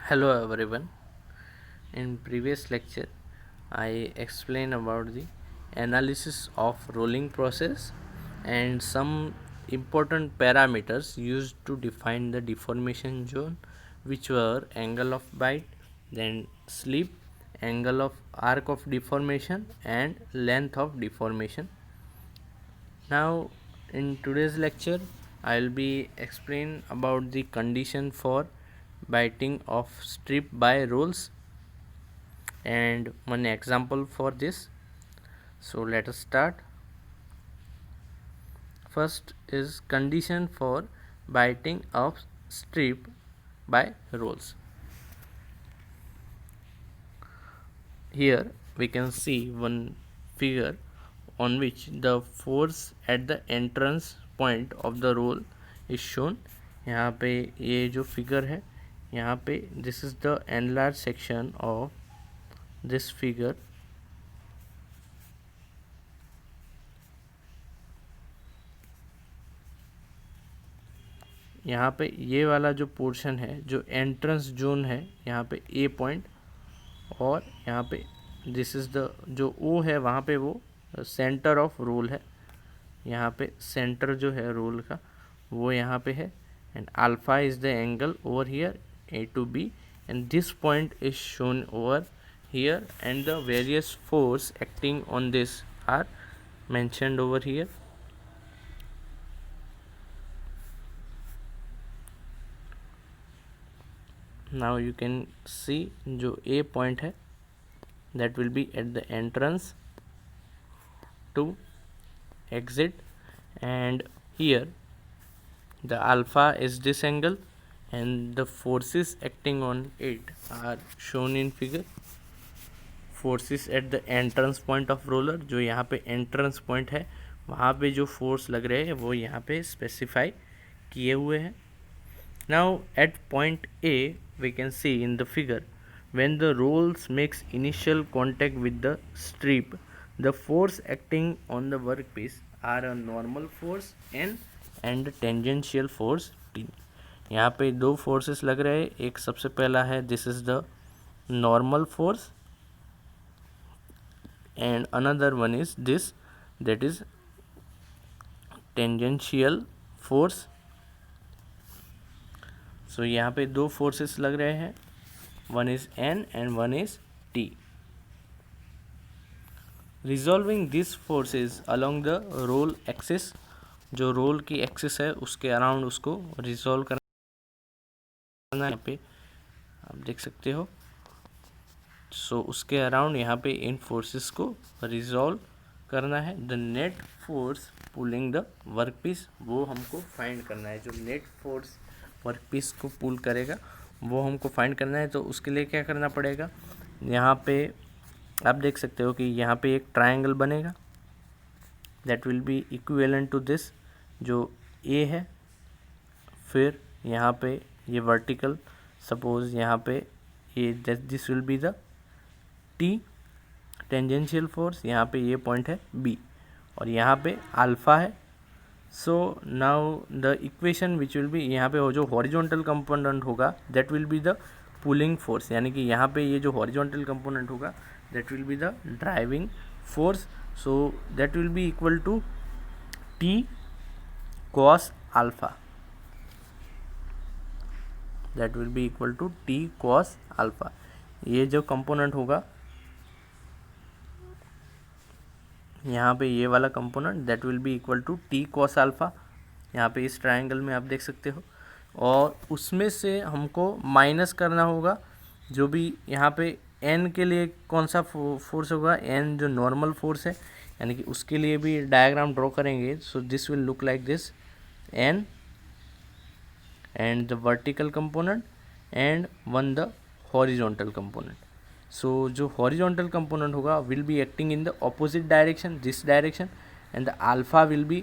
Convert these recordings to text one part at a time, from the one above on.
Hello everyone. In previous lecture, I explained about the analysis of rolling process and some important parameters used to define the deformation zone, which were angle of bite, then slip, angle of arc of deformation, and length of deformation. Now, in today's lecture, I will be explain about the condition for biting of strip by rolls and one example for this. So let us start. First is condition for biting of strip by rolls. Here we can see one figure on which the force at the entrance point of the roll is shown. यहाँ पे ये जो figure है, यहाँ पे this is the enlarged section of this figure. यहाँ पे ये वाला जो पोर्शन है, जो एंट्रेंस जोन है, यहाँ पे ए पॉइंट, और यहाँ पे दिस इज़ द जो ओ है, वहाँ पे वो सेंटर ऑफ रोल है. यहाँ पे सेंटर जो है रोल का वो यहाँ पे है, and alpha is the angle over here A to B, and this point is shown over here, and the various force acting on this are mentioned over here. Now you can see जो A point है, that will be at the entrance to exit, and here the alpha is this angle and the forces acting on it are shown in figure. Forces at the entrance point of roller, जो यहाँ पे entrance point है वहाँ पे जो force लग रहे हैं वो यहाँ पे specify किए हुए हैं. Now at point A we can see in the figure, when the rolls makes initial contact with the strip, the force acting on the workpiece are a normal force N and tangential force T. यहाँ पे दो forces लग रहे हैं. एक सबसे पहला है this is the normal force, and another one is this, that is tangential force. So यहाँ पे दो forces लग रहे हैं, one is N and one is T. Resolving these forces along the roll axis, जो रोल की axis है उसके अराउंड उसको रिजॉल्व करना, यहाँ पे आप देख सकते हो. सो उसके अराउंड यहाँ पे इन फोर्सेस को रिजॉल्व करना है. The net force pulling the workpiece, वो हमको फाइंड करना है. जो नेट फोर्स वर्क पीस को पुल करेगा वो हमको फाइंड करना है. तो उसके लिए क्या करना पड़ेगा, यहाँ पे आप देख सकते हो कि यहाँ पे एक ट्रायंगल बनेगा, that will be equivalent to this जो ए है. फिर यहाँ पे ये वर्टिकल, सपोज यहाँ पे ये this will be the T tangential force, यहाँ पे ये पॉइंट है बी, और यहाँ पे अल्फा है. So now the equation which will be, यहाँ पे जो हॉरिजॉन्टल कंपोनेंट होगा that will be the pulling force, यानी कि यहाँ पे ये जो हॉरिजॉन्टल कंपोनेंट होगा that will be the driving force. So that will be equal to T cos alpha, that will be equal to T cos alpha. ये जो component होगा यहाँ पे, ये वाला component that will be equal to T cos alpha, यहाँ पे इस ट्रायंगल में आप देख सकते हो. और उसमें से हमको माइनस करना होगा जो भी यहाँ पे एन के लिए कौन सा फोर्स होगा, एन जो नॉर्मल फोर्स है, यानी कि उसके लिए भी डायग्राम ड्रॉ करेंगे. So this will look like this, an and the vertical component and one the horizontal component. So जो horizontal component होगा will be acting in the opposite direction, this direction, and the alpha will be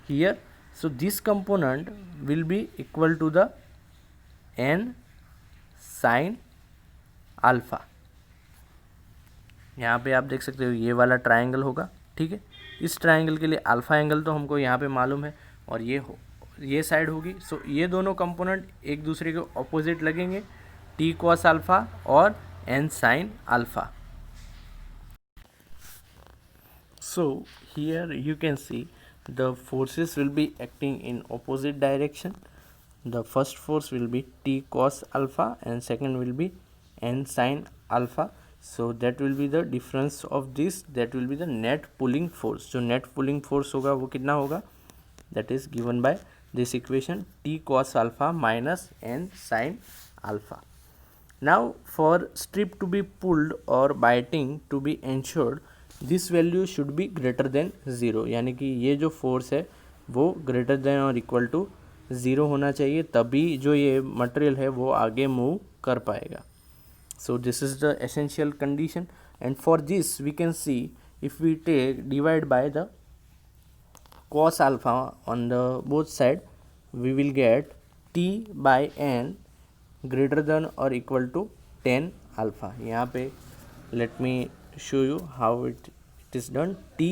here. So this component will be equal to the n sin alpha. यहाँ पे आप देख सकते हो ये वाला ट्रायंगल होगा, ठीक है. इस ट्रायंगल के लिए अल्फ़ा एंगल तो हमको यहाँ पे मालूम है, और ये साइड होगी. सो ये दोनों कंपोनेंट एक दूसरे के ऑपोजिट लगेंगे, t cos alpha or n sin alpha. So here you can see the forces will be acting in opposite direction. The first force will be t cos alpha and second will be n sin alpha. So that will be the difference of this, that will be the net pulling force. जो net pulling force होगा वो कितना होगा, that is given by this equation t cos alpha minus n sin alpha. Now for strip to be pulled or biting to be ensured, this value should be greater than zero, यानी कि ये जो force है वो greater than और equal to zero होना चाहिए, तभी जो ये मटेरियल है वो आगे मूव कर पाएगा. So this is the essential condition and for this we can see if we take divide by the cos alpha on the both side, we will get t by n greater than or equal to 10 alpha. यहाँ पे let me show you how it is done. T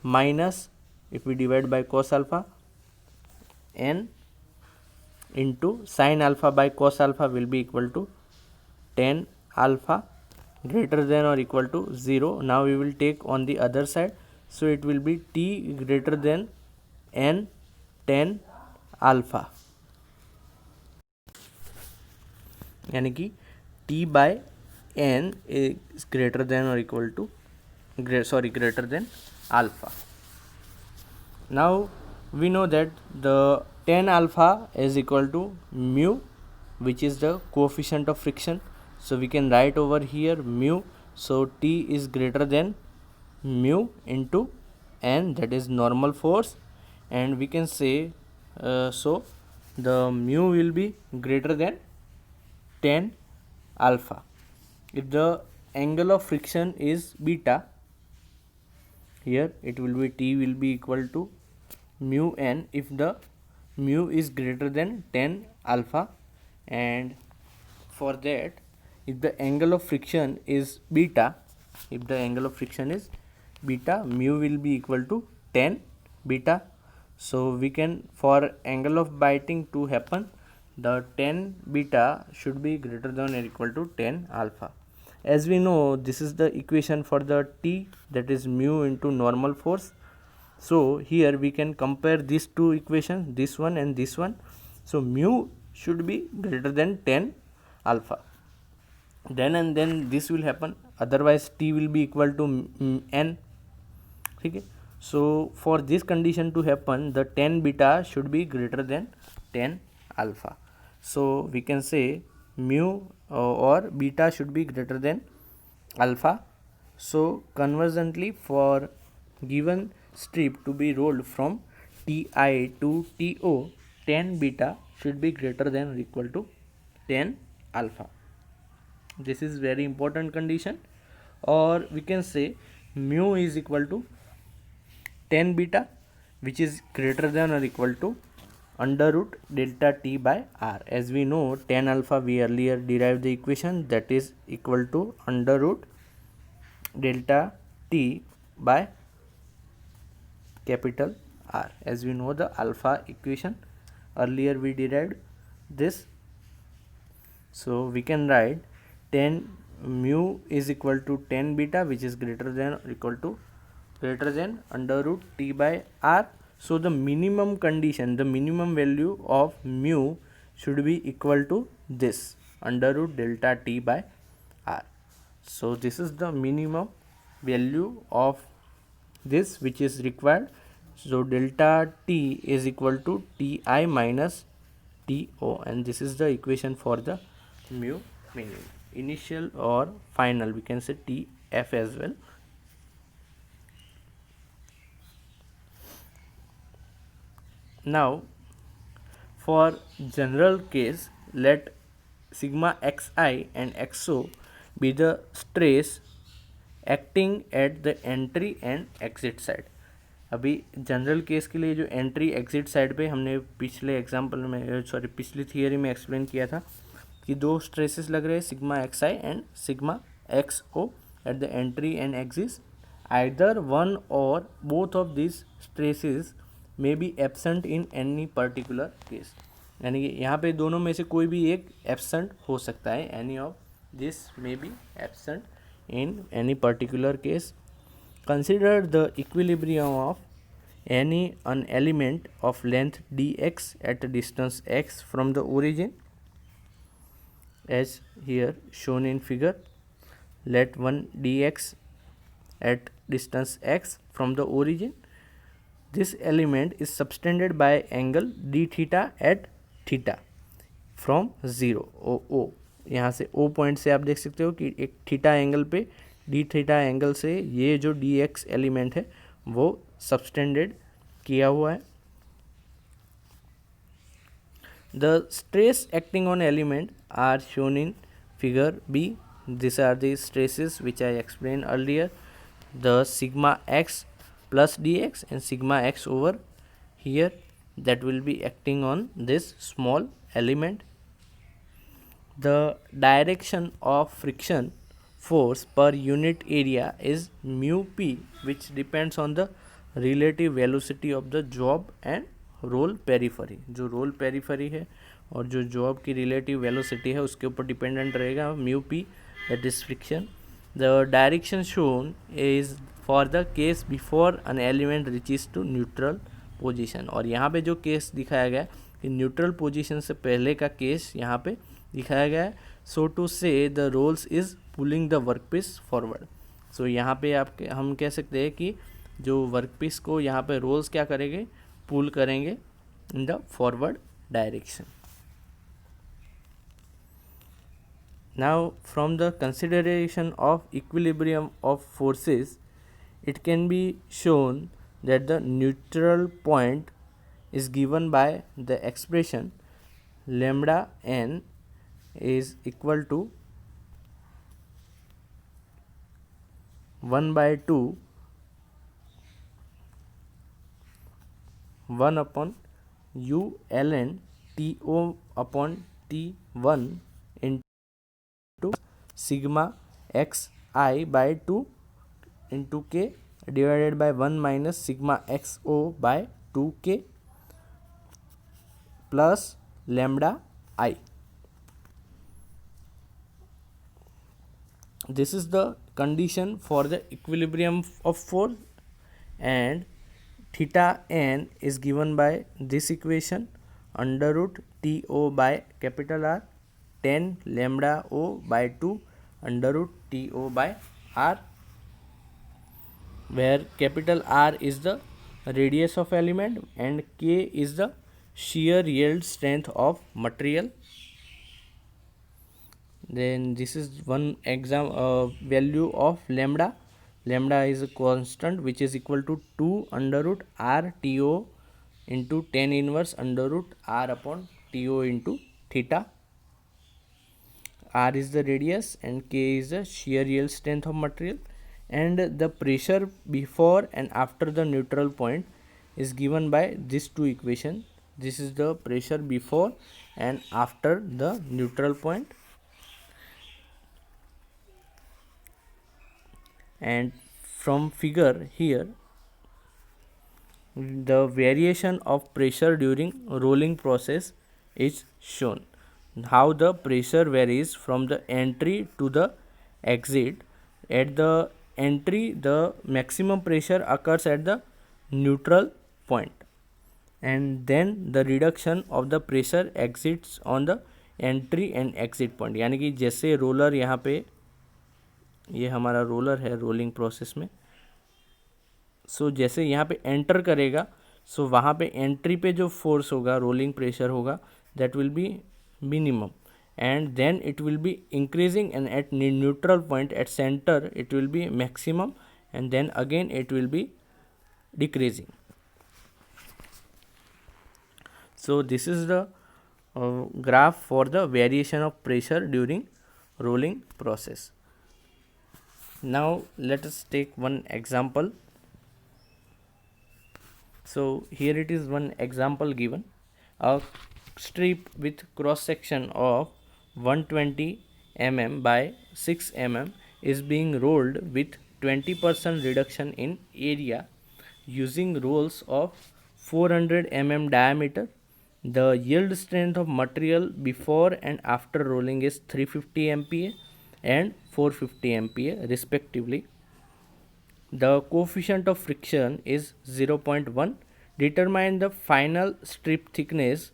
minus, if we divide by cos alpha, n into sin alpha by cos alpha will be equal to 10 alpha greater than or equal to 0. Now we will take on the other side, so it will be t greater than n 10 alpha, यानी कि t by n is greater than or equal to greater than alpha. Now we know that the 10 alpha is equal to mu, which is the coefficient of friction. So we can write over here mu. So T is greater than mu into n, that is normal force, and we can say so the mu will be greater than 10 alpha. If the angle of friction is beta, here it will be T will be equal to mu n if the mu is greater than 10 alpha, and for that if the angle of friction is beta, mu will be equal to 10 beta. So we can, for angle of biting to happen, the 10 beta should be greater than or equal to 10 alpha. As we know, this is the equation for the T, that is mu into normal force. So here we can compare these two equations, this one and this one. So mu should be greater than 10 alpha. Then and then this will happen, otherwise T will be equal to n. Okay. So for this condition to happen, the 10 beta should be greater than 10 alpha. So we can say mu or beta should be greater than alpha. So conversely, for given strip to be rolled from Ti to To, 10 beta should be greater than or equal to 10 alpha. This is very important condition. Or we can say mu is equal to 10 beta, which is greater than or equal to under root delta t by r. As we know, 10 alpha we earlier derived the equation, that is equal to under root delta t by capital R. As we know the alpha equation, earlier we derived this. So we can write 10 mu is equal to 10 beta, which is greater than or equal to greater than under root t by r. So the minimum condition, the minimum value of mu should be equal to this under root delta t by r. So this is the minimum value of this which is required. So delta t is equal to Ti minus To, and this is the equation for the mu minimum, initial or final, we can say Tf as well. Now for general case, let sigma xi and xo be the stress acting at the entry and exit side. अभी general case के लिए जो entry exit side पे हमने पिछले example में पिछली theory में एक्सप्लेन किया था कि दो स्ट्रेसेस लग रहे हैं, sigma x i and sigma x o at the entry and exit. Either one or both of this stresses may be absent in any particular case. यानी कि यहाँ पे दोनों में से कोई भी एक एब्सेंट हो सकता है, any of this may be absent in any particular case. Consider the equilibrium of any an element of length dx at a distance x from the origin as here shown in figure. Let one dx at distance x from the origin. This element is subtended by angle d theta at theta from 0 o. यहाँ से o point से आप देख सकते हो कि एक theta angle पे d थीटा एंगल से ये जो dx एलिमेंट है वो सबस्टेंडेड किया हुआ है. The stress acting on element are shown in figure B. These are the stresses which I explained earlier. The sigma x plus dx and sigma x over here that will be acting on this small element. The direction of friction force per unit area is mu p, which depends on the relative velocity of the job and roll periphery. जो roll periphery है और जो job की relative velocity है उसके ऊपर dependent रहेगा mu P, that is friction. The direction shown is for the case before an element reaches to neutral position. और यहाँ पे जो केस दिखाया गया है कि न्यूट्रल पोजीशन से पहले का केस यहाँ पे दिखाया गया है. So to say the rolls is pulling the workpiece forward. सो यहाँ पे हम कह सकते हैं कि जो वर्कपीस को यहाँ पे रोल्स क्या करेंगे, पुल करेंगे in the forward direction. Now from the consideration of equilibrium of forces it can be shown that the neutral point is given by the expression lambda n is equal to 1 by 2 1 upon u ln to upon t1 into sigma x I by 2 into k divided by 1 minus sigma xo by 2k plus lambda I. This is the condition for the equilibrium of force, and theta n is given by this equation under root to by capital R 10 lambda o by 2 under root to by R, where capital R is the radius of element and K is the shear yield strength of material. Then this is one value of lambda. Lambda is a constant which is equal to 2 under root R to into 10 inverse under root R upon to into theta. R is the radius and K is the shear yield strength of material, and the pressure before and after the neutral point is given by these two equations. This is the pressure before and after the neutral point, and from figure here the variation of pressure during rolling process is shown. How the pressure varies from the entry to the exit. At the entry the maximum pressure occurs at the neutral point, and then the reduction of the pressure exits on the entry and exit point. यानी कि जैसे roller यहाँ पे, ये हमारा roller है rolling process में, सो जैसे यहाँ पे एंटर करेगा, सो वहाँ पे एंट्री पे जो फोर्स होगा, रोलिंग प्रेशर होगा, that will B minimum, and then it will be increasing, and at neutral point at center it will be maximum, and then again it will be decreasing. So this is the graph for the variation of pressure during rolling process. Now let us take one example. So here it is one example given. A strip with cross section of 120 mm by 6 mm is being rolled with 20% reduction in area using rolls of 400 mm diameter. The yield strength of material before and after rolling is 350 MPa and 450 MPa respectively. The coefficient of friction is 0.1. Determine the final strip thickness,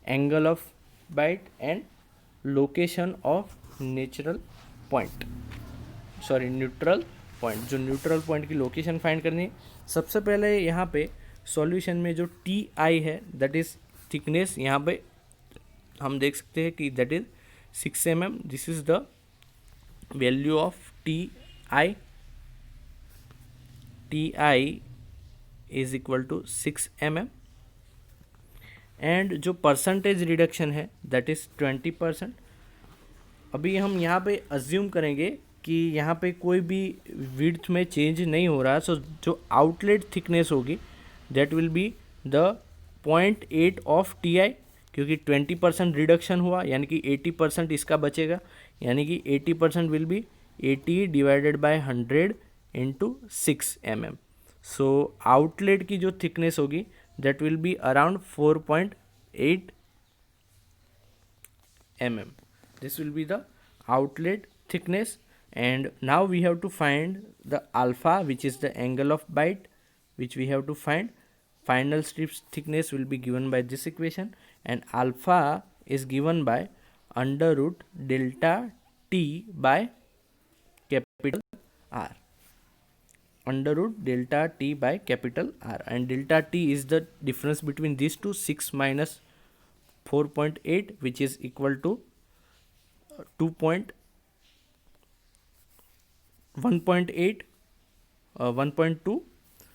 angle of bite and location of neutral point, जो neutral point की location find करनी है. सबसे पहले यहाँ पे solution में जो टी आई है दैट इज़ थिकनेस, यहाँ पे हम देख सकते हैं कि that is 6 mm. This is the value of T I. T I is equal to 6 mm and जो परसेंटेज रिडक्शन है दैट इज 20%. अभी हम यहाँ पे अज्यूम करेंगे कि यहाँ पे कोई भी विड्थ में चेंज नहीं हो रहा, सो जो आउटलेट थिकनेस होगी that will be the 0.8 of T आई, क्योंकि 20% रिडक्शन हुआ यानी कि 80% इसका बचेगा, यानी कि 80% will be 80 divided by 100 into 6 mm. So outlet की जो थिकनेस होगी that will be around 4.8 mm. This will be the outlet thickness, and now we have to find the alpha, which is the angle of bite, which we have to find. Final strip thickness will be given by this equation, and alpha is given by under root delta t by capital R. Under root delta t by capital R, and delta t is the difference between these two, 6 minus 4.8, which is equal to 1.8 1.2,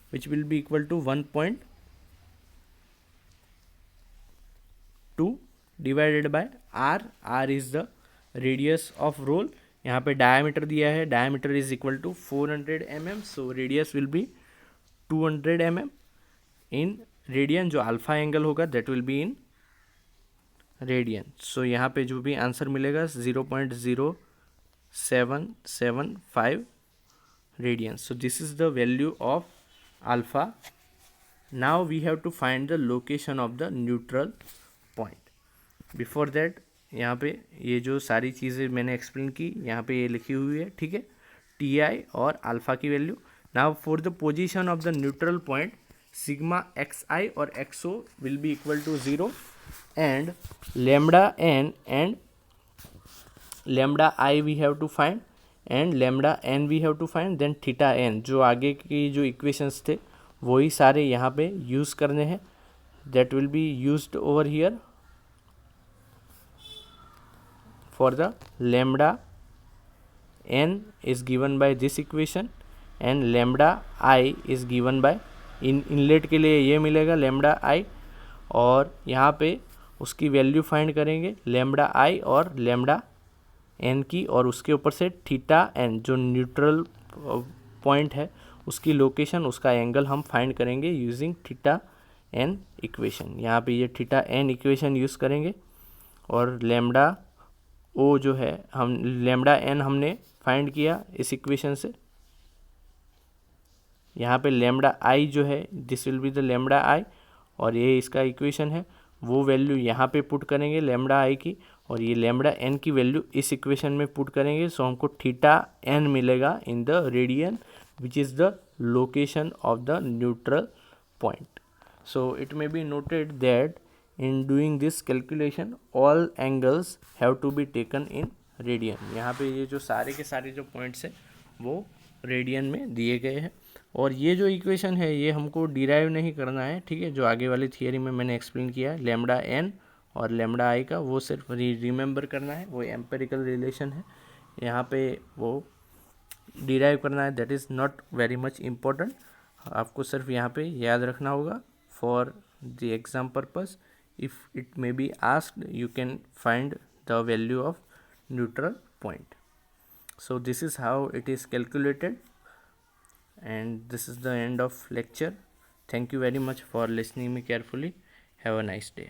which will be equal to 1.2 divided by R. R is the radius of roll. यहाँ पे diameter दिया है, diameter is equal to 400 mm, so radius will be 200 mm in radian. जो alpha angle होगा that will be in radian. So यहाँ पे जो भी आंसर मिलेगा 0.0775 radian. So this is the value of alpha. Now we have to find the location of the neutral point. Before that यहाँ पे ये जो सारी चीज़ें मैंने एक्सप्लेन की यहाँ पे ये लिखी हुई है, ठीक है, टी आई और अल्फा की value. Now for the position of the neutral point, sigma x i और x o will be equal to 0 and lambda n and lambda I we have to find and lambda n we have to find. then theta n, जो आगे की जो equations थे वही सारे यहाँ पे यूज़ करने हैं. that will be used over here for the lambda n is given by this equation and lambda I is given by inlet के लिए ये मिलेगा lambda I, और यहाँ पे उसकी वैल्यू फाइंड करेंगे लेमडा आई और लेमडा एन की, और उसके ऊपर से थीटा एन जो न्यूट्रल पॉइंट है उसकी लोकेशन, उसका एंगल हम फाइंड करेंगे यूजिंग थीटा एन इक्वेशन. यहाँ पे ये थीटा एन इक्वेशन यूज़ करेंगे, और लेमडा ओ जो है हम लेमडा एन हमने फाइंड किया इस इक्वेशन से. यहाँ पे लेमडा आई जो है this will be the lambda I, और ये इसका इक्वेशन है, वो वैल्यू यहाँ पे पुट करेंगे लेमडा आई की, और ये लेमडा एन की वैल्यू इस इक्वेशन में पुट करेंगे. सो हमको थीटा एन मिलेगा in the radian which is the location of the neutral point. So it may be noted that in doing this calculation all angles have to be taken in radian. यहाँ पे ये जो सारे के सारे जो points हैं वो रेडियन में दिए गए हैं, और ये जो इक्वेशन है ये हमको डिराइव नहीं करना है, ठीक है. जो आगे वाली थियरी में मैंने एक्सप्लेन किया है लेमडा एन और लेमडा आई का, वो सिर्फ रिमेंबर करना है, वो एम्पेरिकल रिलेशन है, यहाँ पे वो डिराइव करना है. That is not very much important. आपको सिर्फ यहाँ पे याद रखना होगा for the exam purpose. If it may be asked you can find the value of neutral point. So this is how it is calculated, and this is the end of lecture. Thank you very much for listening me carefully. Have a nice day.